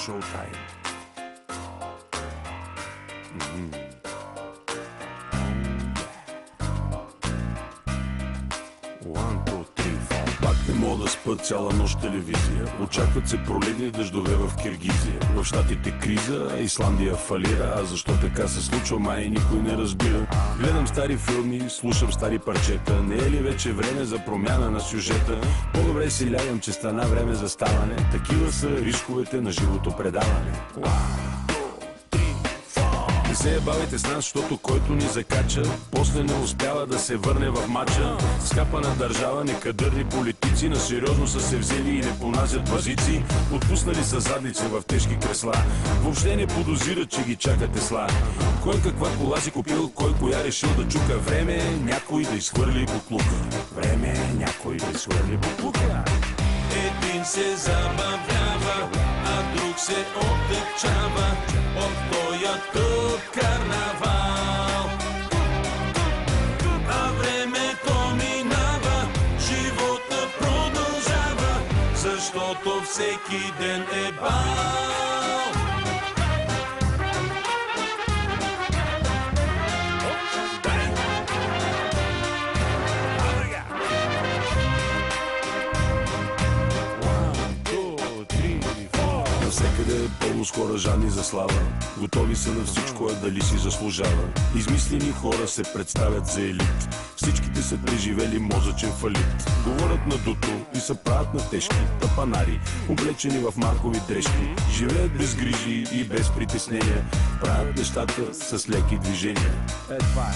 Showtime. Пак не мога да спа цяла нощ телевизия. Очакват се проливни дъждове в Киргизия. В щатите криза, Исландия фалира. А защо така се случва, май никой не разбира. Гледам стари филми, слушам стари парчета. Не е ли вече време за промяна на сюжета? По-добре си лягам, че стана време за ставане. Такива са рисковете на живото предаване. Не се бавите с нас, защото който ни закача, после не успява да се върне в матча. Скапана държава, некадърни политици, на сериозно са се взели и не понасят базици. Отпуснали са задници в тежки кресла. Въобще не подозират, че ги чакате сла. Кой каква кола си купил, кой коя решил да чука. Време е някой да изхвърли буклука. Време е някой да изхвърли буклука. Един се забавлява, а друг се отекчава от тоя тук карнавал. А времето минава, живота продължава, защото всеки ден е бал. Навсекъде пълно с хора жадни за слава. Готови са на всичко, а дали си заслужава. Измислени хора се представят за елит. Всичките са преживели мозъчен фалит. Говорят на дуто и се правят на тежки тъпанари, облечени в маркови дрежки. Живеят без грижи и без притеснения. Правят нещата с леки движения. Това е.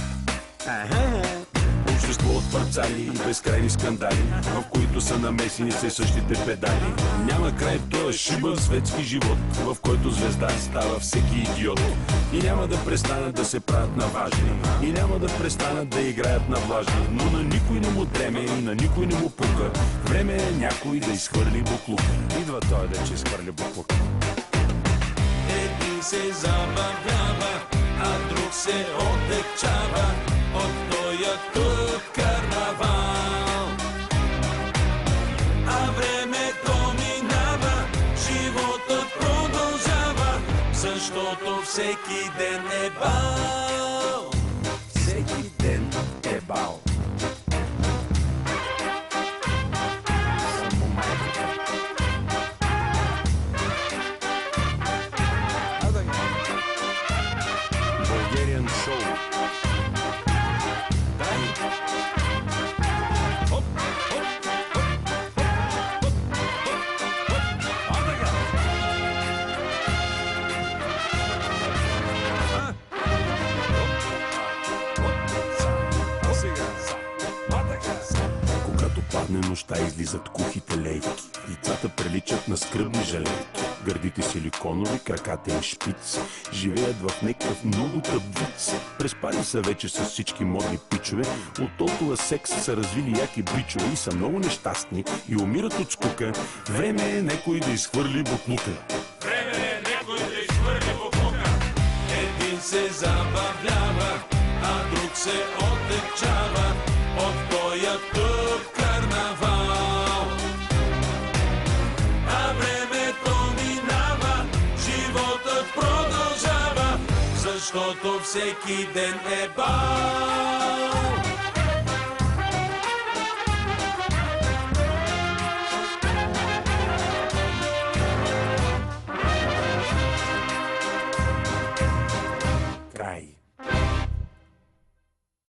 Общество от парцали и безкрайни скандали, в които са намесени все същите педали. Няма край в този шибър светски живот, в който звезда става всеки идиот. И няма да престанат да се правят на важни, и няма да престанат да играят на влажни. Но на никой не му дреме и на никой не му пука. Време е някой да изхвърли буклука. Идва той да че изхвърли буклука. Един се забавлява, а друг се отекчава от тоя тук карнавал. А времето минава, животът продължава, защото всеки ден е бал. Всеки ден е бал. Bulgarian show. Когато падне нощта, излизат кухите лейки. Лицата приличат на скръбни жалейки. Гърдите силиконови, краката им шпиц. Живеят в някакъв много тъп виц. Преспали са вече с всички модни пичове. От толкова секс са развили яки бичове и са много нещастни и умират от скука. Време е некой да изхвърли буклука. Време е некой да изхвърли буклука. Един се забавлява, а друг се отекчава от тоя тук карнавал. А времето минава, животът продължава, защото всеки ден е бал.